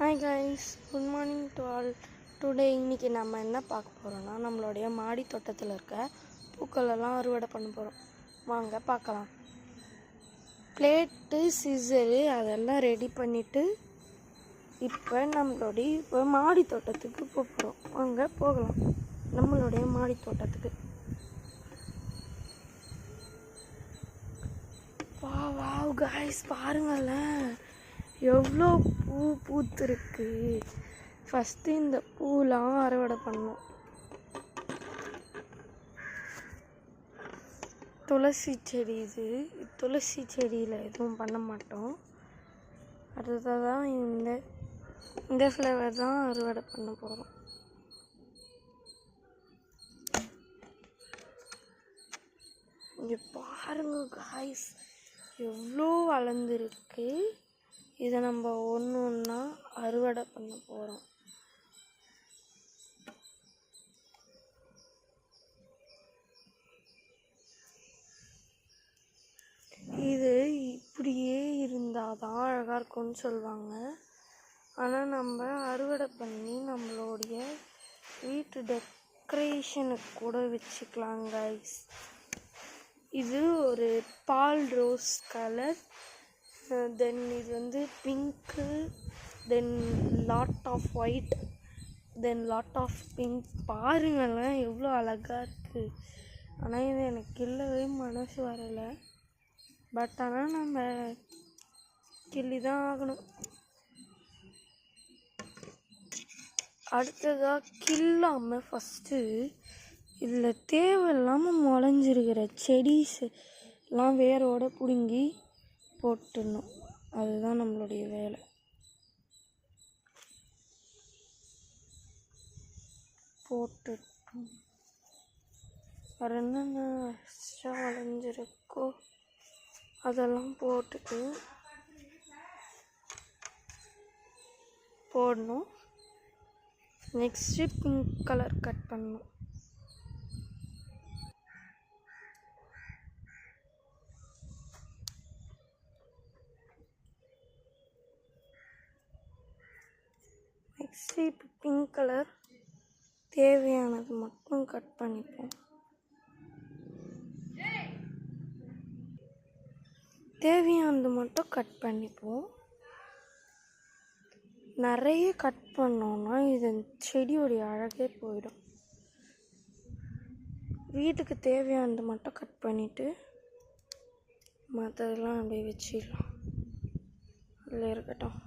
Hi guys, good morning to all. Today இன்றைக்கி நம்ம என்ன பார்க்க போகிறோன்னா, நம்மளுடைய மாடி தோட்டத்தில் இருக்க பூக்களெல்லாம் அறுவடை பண்ண போகிறோம். வாங்க பார்க்கலாம். பிளேட்டு, சிசரு அதெல்லாம் ரெடி பண்ணிவிட்டு இப்போ நம்மளுடைய மாடி தோட்டத்துக்கு போகிறோம். வாங்க போகலாம் நம்மளுடைய மாடி தோட்டத்துக்கு. வாவ் கைஸ், பாருங்களேன் எவ்வளோ பூ பூத்துருக்கு. ஃபஸ்ட்டு இந்த பூலாம் அறுவடை பண்ணோம். துளசி செடி இது. துளசி செடியில் எதுவும் பண்ண மாட்டோம். அடுத்ததான் இந்த ஃப்ளவர் தான் அறுவடை பண்ண போகிறோம். இங்கே பாருங்க காய்ஸ், எவ்வளோ வளர்ந்துருக்கு. இதை நம்ம ஒன்று ஒன்றா அறுவடை பண்ண போகிறோம். இது இப்படியே இருந்தால் தான் அழகாக இருக்கும்னு சொல்லுவாங்க. ஆனால் நம்ம அறுவடை பண்ணி நம்மளுடைய வீட்டு டெக்கரேஷனுக்கு கூட வச்சுக்கலாம் கைஸ். இது ஒரு பால் ரோஸ் கலர். தென் இது pink, then lot of white, then lot of pink. பாருங்களேன் எவ்வளோ அழகாக இருக்குது. ஆனால் இது எனக்கு கிள்ளவே மனசு வரலை. பட் ஆனால் நம்ம கிள்ளி தான் ஆகணும். அடுத்ததாக கில்லாமல் ஃபஸ்ட்டு இதில் தேவையில்லாமல் முளைஞ்சிருக்கிற செடிஸ் எல்லாம் வேரோடு பிடுங்கி போட்டுடணும். அதுதான் நம்மளுடைய வேலை. போட்டுட்டோம். வேறு என்னென்ன எக்ஸ்ட்ரா வளைஞ்சிருக்கோ அதெல்லாம் போட்டுட்டு போடணும். நெக்ஸ்ட்டு பிங்க் கலர் கட் பண்ணணும். நெக்ஸ்ட்டு இப்போ பிங்க் கலர் தேவையானது மட்டும் கட் பண்ணிப்போம். தேவையானது மட்டும் கட் பண்ணிப்போம். நிறைய கட் பண்ணோன்னா இது செடியோடைய அழகே போயிடும். வீட்டுக்கு தேவையானது மட்டும் கட் பண்ணிவிட்டு மற்றதெல்லாம் அப்படியே வச்சிடலாம். அதில் இருக்கட்டும்.